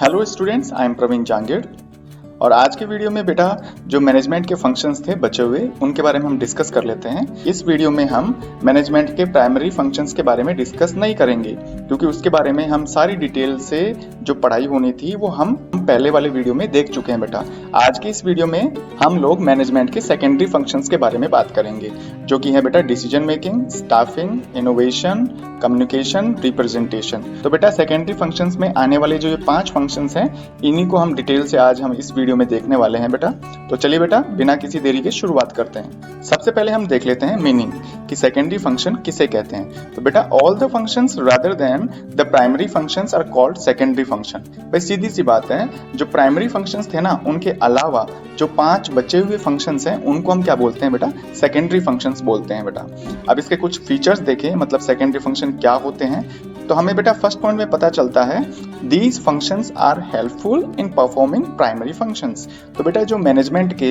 Hello students, I am Praveen Jangid और आज के वीडियो में बेटा जो मैनेजमेंट के फंक्शंस थे बचे हुए उनके बारे में हम डिस्कस कर लेते हैं। इस वीडियो में हम मैनेजमेंट के प्राइमरी फंक्शंस के बारे में डिस्कस नहीं करेंगे क्योंकि उसके बारे में हम सारी डिटेल से जो पढ़ाई होनी थी वो हम पहले वाले वीडियो में देख चुके हैं। बेटा आज की इस वीडियो में हम लोग मैनेजमेंट के सेकेंडरी फंक्शंस के बारे में बात करेंगे जो कि है बेटा decision making, staffing, innovation, communication, representation. तो बेटा सेकेंडरी फंक्शंस में आने वाले जो ये 5 फंक्शंस हैं इन्हीं को हम डिटेल से आज हम इस वीडियो में देखने वाले हैं। बेटा तो चलिए बेटा बिना किसी देरी के शुरुआत करते हैं। सबसे पहले हम देख लेते हैं मीनिंग कि सेकेंडरी फंक्शन किसे कहते हैं। तो बेटा all the functions rather than the primary functions are called secondary function. भाई सीधी सी बात है, जो प्राइमरी फंक्शंस थे ना उनके अलावा जो 5 बचे हुए फंक्शंस हैं उनको हम क्या बोलते हैं बेटा, सेकेंडरी फंक्शंस बोलते हैं। बेटा अब इसके कुछ फीचर्स देखें, मतलब सेकेंडरी फंक्शन क्या होते हैं। तो हमें बेटा फर्स्ट पॉइंट में पता चलता है these functions are helpful in performing primary functions. तो बेटा जो मैनेजमेंट के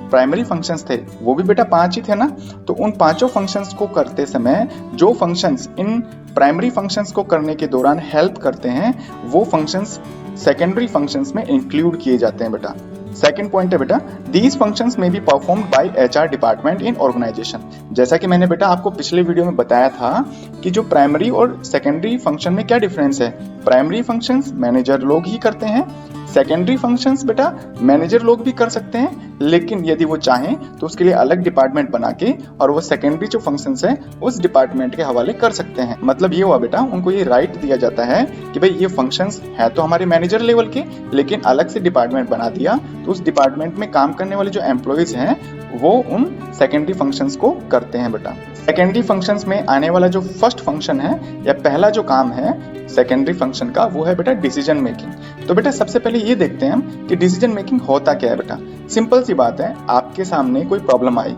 प्राइमरी फंक्शंस थे वो भी बेटा 5 ही थे ना, तो उन 5 फंक्शंस को करते समय जो फंक्शंस इन प्राइमरी फंक्शंस को करने के दौरान हेल्प करते हैं वो फंक्शंस सेकेंडरी फंक्शंस में इंक्लूड किए जाते हैं। बेटा सेकंड पॉइंट है बेटा these functions may be performed by HR department in organization. जैसा कि मैंने बेटा आपको पिछले वीडियो में बताया था कि जो प्राइमरी और सेकेंडरी फंक्शन में क्या डिफरेंस है। प्राइमरी फंक्शंस मैनेजर लोग ही करते हैं, सेकेंडरी फंक्शंस बेटा मैनेजर लोग भी कर सकते हैं, लेकिन यदि वो चाहें तो उसके लिए अलग डिपार्टमेंट बना के और वो सेकेंडरी जो फंक्शंस है उस डिपार्टमेंट के हवाले कर सकते हैं। मतलब ये हुआ बेटा उनको ये राइट दिया जाता है कि भाई ये फंक्शंस है तो हमारे मैनेजर लेवल के, लेकिन अलग से डिपार्टमेंट बना दिया तो उस डिपार्टमेंट में काम करने वाले जो एम्प्लॉइज हैं वो उन सेकेंडरी फंक्शंस को करते हैं। बेटा सेकेंडरी फंक्शंस में आने वाला जो फर्स्ट फंक्शन है या पहला जो काम है सेकेंडरी फंक्शन का वो है बेटा डिसीजन मेकिंग। तो बेटा सबसे पहले ये देखते हैं हम कि डिसीजन मेकिंग होता क्या है। बेटा सिंपल सी बात है, आपके सामने कोई प्रॉब्लम आई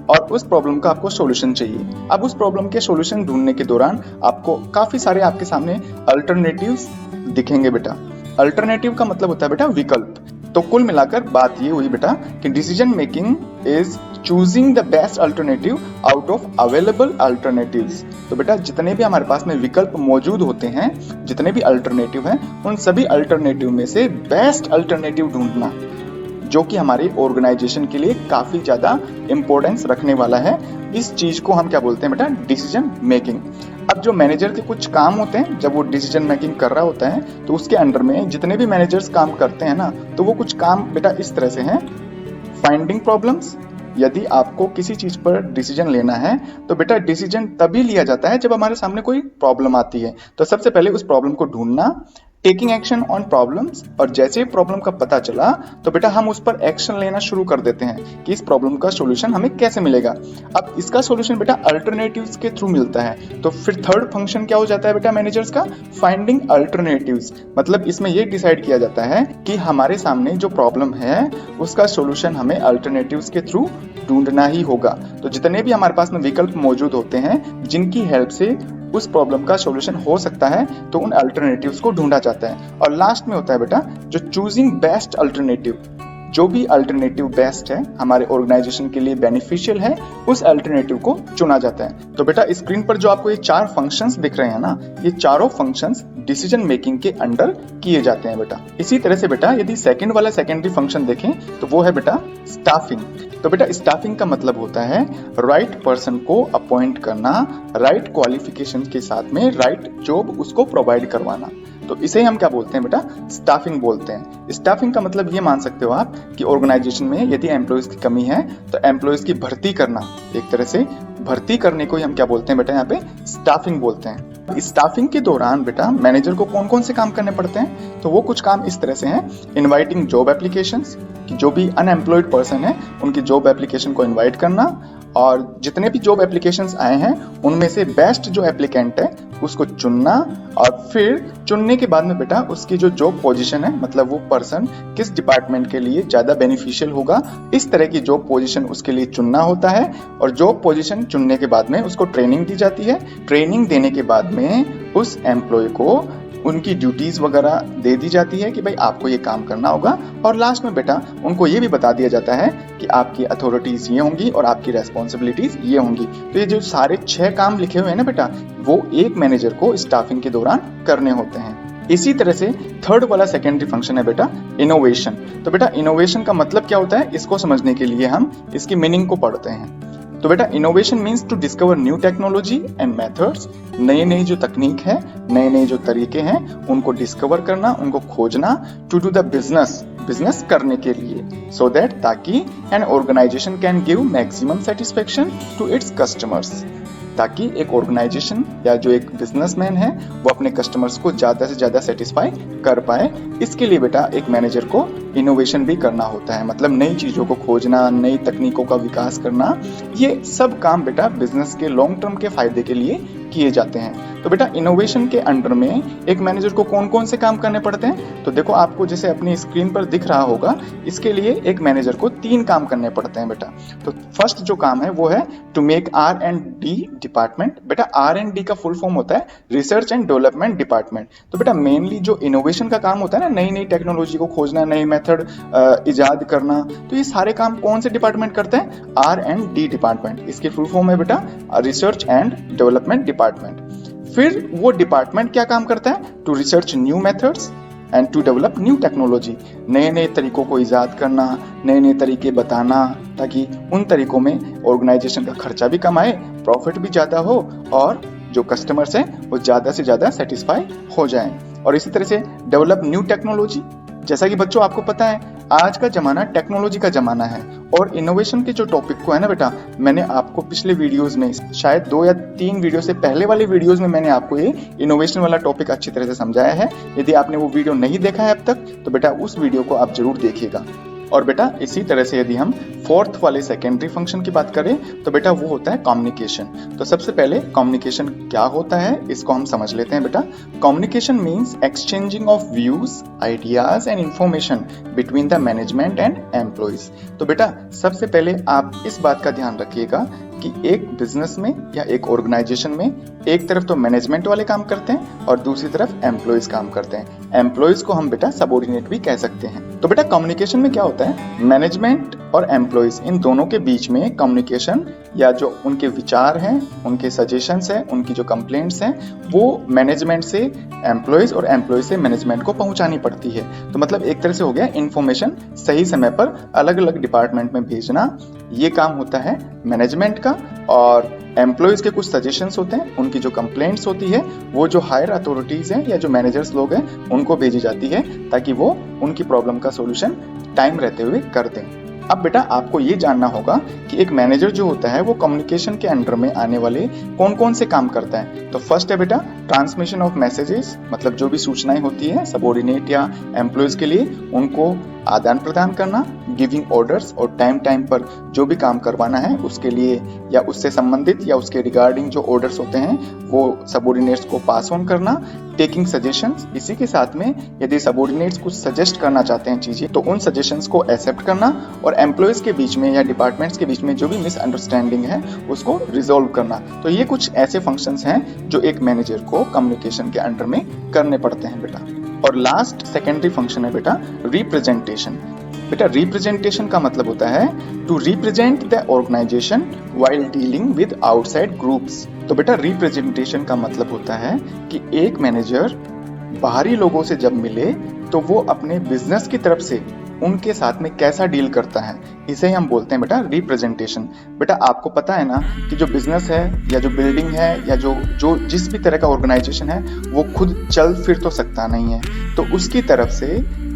और उस प्रॉब्लम का आपको सॉल्यूशन चाहिए। अब उस प्रॉब्लम के सॉल्यूशन ढूंढने के दौरान आपको काफी सारे आपके सामने अल्टरनेटिव्स दिखेंगे। बेटा अल्टरनेटिव का मतलब होता है बेटा विकल्प। तो कुल मिलाकर बात ये हुई बेटा कि decision making is choosing the best alternative out of available alternatives. तो बेटा जितने भी हमारे पास में विकल्प मौजूद होते हैं, जितने भी अल्टरनेटिव हैं, उन सभी अल्टरनेटिव में से बेस्ट अल्टरनेटिव ढूंढना जो कि हमारी ऑर्गेनाइजेशन के लिए काफी ज्यादा इंपॉर्टेंस रखने वाला है। इस चीज को हम क्या बोलते हैं बेटा, डिसीजन मेकिंग। अब जो मैनेजर के कुछ काम होते हैं जब वो डिसीजन मेकिंग कर रहा होता है तो उसके अंडर में जितने भी मैनेजर्स काम करते हैं ना, तो वो कुछ काम बेटा इस तरह से हैं। फाइंडिंग प्रॉब्लम्स, यदि आपको किसी चीज पर डिसीजन लेना है तो बेटा डिसीजन तभी लिया जाता है जब हमारे सामने कोई प्रॉब्लम आती है। तो सबसे पहले उस प्रॉब्लम को ढूंढना, टेकिंग एक्शन ऑन प्रॉब्लम्स, और जैसे ही प्रॉब्लम का पता चला तो बेटा हम उस पर एक्शन लेना शुरू कर देते हैं कि इस प्रॉब्लम का सॉल्यूशन हमें कैसे मिलेगा। अब इसका सॉल्यूशन बेटा अल्टरनेटिव्स के थ्रू मिलता है। तो फिर थर्ड फंक्शन क्या हो जाता है बेटा मैनेजर्स का, फाइंडिंग अल्टरनेटिव्स। मतलब इसमें ये डिसाइड किया जाता है कि हमारे सामने जो प्रॉब्लम है उसका सॉल्यूशन हमें अल्टरनेटिव्स के थ्रू ढूंढना ही होगा। तो जितने भी हमारे पास में विकल्प मौजूद होते हैं जिनकी हेल्प से उस प्रॉब्लम का सॉल्यूशन हो सकता है तो उन अल्टरनेटिव्स को ढूंढा जाता है। और लास्ट में होता है बेटा जो चूजिंग बेस्ट अल्टरनेटिव। जो भी अल्टरनेटिव बेस्ट है, हमारे ऑर्गेनाइजेशन के लिए बेनिफिशियल है, उस अल्टरनेटिव को चुना जाता है। तो बेटा स्क्रीन पर जो आपको ये 4 फंक्शंस दिख रहे हैं ना, ये चारों फंक्शंस डिसीजन मेकिंग के अंडर किए जाते हैं। बेटा इसी तरह से बेटा यदि सेकंड वाला सेकेंडरी फंक्शन देखें तो वो है बेटा स्टाफिंग। तो बेटा स्टाफिंग का मतलब होता है राइट पर्सन को अपॉइंट करना, राइट क्वालिफिकेशन के साथ में राइट जॉब उसको प्रोवाइड करवाना। तो इसे हम क्या बोलते हैं बेटा, स्टाफिंग बोलते हैं। स्टाफिंग का मतलब ये मान सकते हो आप कि ऑर्गेनाइजेशन में यदि एम्प्लॉइज की कमी है तो एम्प्लॉइज की भर्ती करना, एक तरह से भर्ती करने को ही हम क्या बोलते हैं बेटा, यहाँ पे स्टाफिंग बोलते हैं। स्टाफिंग के दौरान बेटा मैनेजर को कौन कौन से काम करने पड़ते हैं, तो वो कुछ काम इस तरह से हैं। इनवाइटिंग जॉब एप्लीकेशंस, कि जो भी अनएम्प्लॉयड पर्सन है उनकी जॉब एप्लीकेशन को इनवाइट करना, और जितने भी जॉब एप्लीकेशंस आए हैं उनमें से बेस्ट जो एप्लीकेंट है उसको चुनना, और फिर चुनने के बाद में बेटा उसकी जो जॉब पोजीशन है, मतलब वो पर्सन किस डिपार्टमेंट के लिए ज्यादा बेनिफिशियल होगा, इस तरह की जॉब पोजीशन उसके लिए चुनना होता है। और जॉब पोजीशन चुनने के बाद में उसको ट्रेनिंग दी जाती है। ट्रेनिंग देने के बाद में उस एम्प्लॉय को उनकी ड्यूटीज वगैरह दे दी जाती है कि भाई आपको ये काम करना होगा। और लास्ट में बेटा उनको ये भी बता दिया जाता है कि आपकी अथॉरिटीज ये होंगी और आपकी रेस्पॉन्सिबिलिटीज ये होंगी। तो ये जो सारे 6 काम लिखे हुए हैं ना बेटा, वो एक मैनेजर को स्टाफिंग के दौरान करने होते हैं। इसी तरह से थर्ड वाला सेकेंडरी फंक्शन है बेटा इनोवेशन। तो बेटा इनोवेशन का मतलब क्या होता है, इसको समझने के लिए हम इसकी मीनिंग को पढ़ते हैं। तो बेटा innovation means to discover new technology and methods, नई नई जो तकनीक है, नए नए जो तरीके हैं उनको डिस्कवर करना, उनको खोजना, टू डू द बिजनेस करने के लिए, सो दैट ताकि an organization can give maximum satisfaction to its customers, ताकि एक ऑर्गेनाइजेशन या जो एक बिजनेसमैन है वो अपने कस्टमर्स को ज्यादा से ज्यादा सेटिस्फाई कर पाए। इसके लिए बेटा एक मैनेजर को इनोवेशन भी करना होता है, मतलब नई चीजों को खोजना, नई तकनीकों का विकास करना, ये सब काम बेटा बिजनेस के लॉन्ग टर्म के फायदे के लिए किए जाते हैं। तो बेटा इनोवेशन के अंडर में एक मैनेजर को कौन कौन से काम करने पड़ते हैं, तो देखो आपको जैसे अपनी स्क्रीन पर दिख रहा होगा, इसके लिए एक मैनेजर को 3 काम करने पड़ते हैं बेटा। तो फर्स्ट जो काम है वो है टू मेक R&D डिपार्टमेंट। बेटा R&D का फुल फॉर्म होता है रिसर्च एंड डेवलपमेंट डिपार्टमेंट। तो बेटा मेनली जो इनोवेशन का काम होता है ना, नई नई टेक्नोलॉजी को खोजना, नए मेथड इजाद करना, तो ये सारे काम कौन से डिपार्टमेंट करते हैं, R&D डिपार्टमेंट। इसकी फुल फॉर्म है बेटा रिसर्च एंड डेवलपमेंट डिपार्टमेंट। फिर वो डिपार्टमेंट क्या काम करता है, to research new methods and to develop new technology, नए नए तरीकों को इजाद करना, नए नए तरीके बताना, ताकि उन तरीकों में ऑर्गेनाइजेशन का खर्चा भी कम आए, प्रॉफिट भी ज्यादा हो और जो कस्टमर्स हैं वो ज्यादा से ज्यादा सेटिस्फाई हो जाएं। और इसी तरह से डेवलप न्यू टेक्नोलॉजी, जैसा कि बच्चों आपको पता है आज का जमाना टेक्नोलॉजी का जमाना है, और इनोवेशन के जो टॉपिक को है ना बेटा, मैंने आपको पिछले वीडियोस में शायद 2 या 3 वीडियो से पहले वाले वीडियोस में मैंने आपको ये इनोवेशन वाला टॉपिक अच्छी तरह से समझाया है। यदि आपने वो वीडियो नहीं देखा है अब तक तो बेटा उस वीडियो को आप जरूर देखिएगा। और बेटा इसी तरह से यदि हम फोर्थ वाले सेकेंडरी फंक्शन की बात करें तो बेटा वो होता है कम्युनिकेशन। तो सबसे पहले कम्युनिकेशन क्या होता है इसको हम समझ लेते हैं बेटा। Communication means exchanging of views, ideas and information between the management and employees. तो बेटा सबसे पहले आप इस बात का ध्यान रखिएगा कि एक बिजनेस में या एक ऑर्गेनाइजेशन में एक तरफ तो मैनेजमेंट वाले काम करते हैं और दूसरी तरफ एम्प्लॉइज काम करते हैं। एम्प्लॉइज को हम बेटा सबऑर्डिनेट भी कह सकते हैं। तो बेटा कम्युनिकेशन में क्या होता है, मैनेजमेंट और एम्प्लॉइज इन दोनों के बीच में कम्युनिकेशन या जो उनके विचार हैं, उनके सजेशंस हैं, उनकी जो कंप्लेंट्स हैं वो मैनेजमेंट से एम्प्लॉइज और एम्प्लॉइज से मैनेजमेंट को पहुंचानी पड़ती है। तो मतलब एक तरह से हो गया इन्फॉर्मेशन सही समय पर अलग अलग डिपार्टमेंट में भेजना, ये काम होता है मैनेजमेंट का। और एम्प्लॉइज के कुछ सजेशंस होते हैं, उनकी जो कंप्लेंट्स होती है वो जो हायर अथॉरिटीज हैं या जो मैनेजर्स लोग हैं उनको भेजी जाती है ताकि वो उनकी प्रॉब्लम का सॉल्यूशन टाइम रहते हुए कर दें। अब बेटा आपको ये जानना होगा कि एक मैनेजर जो होता है वो कम्युनिकेशन के अंडर में आने वाले कौन कौन से काम करता है। तो फर्स्ट है बेटा ट्रांसमिशन ऑफ मैसेजेस, मतलब जो भी सूचनाएं होती है सबऑर्डिनेट या एम्प्लॉइज के लिए उनको आदान प्रदान करना, गिविंग ऑर्डर्स और टाइम टाइम पर जो भी काम करवाना है उसके लिए या उससे संबंधित या उसके रिगार्डिंग जो ऑर्डर्स होते हैं वो सबऑर्डिनेट्स को पास ऑन करना, टेकिंग सजेशंस। इसी के साथ में यदि सबऑर्डिनेट्स कुछ सजेस्ट करना चाहते हैं चीजें तो उन सजेशंस को एक्सेप्ट करना और एम्प्लॉइज के बीच में या डिपार्टमेंट्स के बीच में जो भी मिसअंडरस्टैंडिंग है उसको रिजोल्व करना। तो ये कुछ ऐसे फंक्शंस हैं जो एक मैनेजर को कम्युनिकेशन के अंडर में करने पड़ते हैं बेटा। और लास्ट सेकेंडरी फंक्शन है बेटा रिप्रेजेंटेशन। बेटा रिप्रेजेंटेशन का मतलब होता है to represent the organization while dealing with outside groups. तो बेटा रिप्रेजेंटेशन का मतलब होता है कि एक मैनेजर बाहरी लोगों से जब मिले तो वो अपने बिजनेस की तरफ से उनके साथ में कैसा डील करता है, इसे हम बोलते हैं बेटा रिप्रेजेंटेशन। बेटा आपको पता है ना कि जो बिजनेस है या जो बिल्डिंग है या जो जिस भी तरह का ऑर्गेनाइजेशन है वो खुद चल फिर तो सकता नहीं है, तो उसकी तरफ से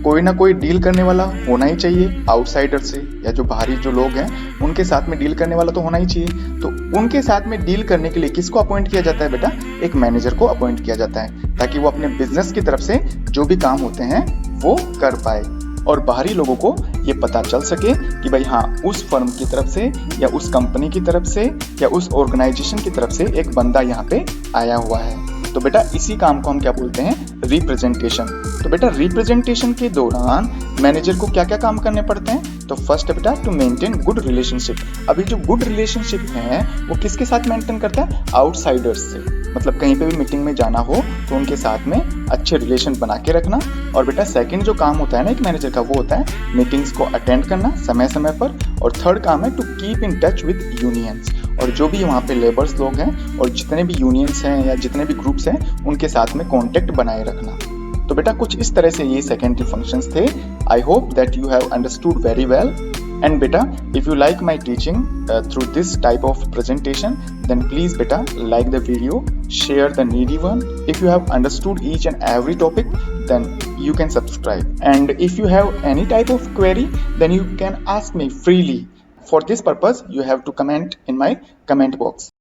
कोई ना कोई डील करने वाला होना ही चाहिए आउटसाइडर से, या जो बाहरी जो लोग हैं उनके साथ में डील करने वाला तो होना ही चाहिए। तो उनके साथ में डील करने के लिए किसको अपॉइंट किया जाता है बेटा, एक मैनेजर को अपॉइंट किया जाता है ताकि वो अपने बिजनेस की तरफ से जो भी काम होते हैं वो कर पाए और बाहरी लोगों को ये पता चल सके कि भाई हाँ उस फर्म की तरफ से या उस कंपनी की तरफ से या उस ऑर्गेनाइजेशन की तरफ से एक बंदा यहाँ पे आया हुआ है। तो बेटा इसी काम को हम क्या बोलते हैं, रिप्रेजेंटेशन। तो बेटा रिप्रेजेंटेशन के दौरान मैनेजर को क्या क्या काम करने पड़ते हैं, तो फर्स्ट है बेटा टू मेंटेन गुड रिलेशनशिप। अभी जो गुड रिलेशनशिप है वो किसके साथ मेंटेन करता है, आउटसाइडर्स से। मतलब कहीं पे भी मीटिंग में जाना हो तो उनके साथ में अच्छे रिलेशन बना के रखना। और बेटा सेकंड जो काम होता है ना एक मैनेजर का वो होता है मीटिंग्स को अटेंड करना समय समय पर। और थर्ड काम है to keep in touch with unions, और जो भी वहाँ पे लेबर्स लोग हैं और जितने भी यूनियंस हैं या जितने भी ग्रुप्स हैं उनके साथ में कॉन्टेक्ट बनाए रखना। तो बेटा कुछ इस तरह से ये सेकेंडरी फंक्शंस थे। I hope that you have understood very well. And beta, if you like my teaching through this type of presentation, then please beta like the video, share the needy one. If you have understood each and every topic, then you can subscribe. And if you have any type of query, then you can ask me freely. For this purpose, you have to comment in my comment box.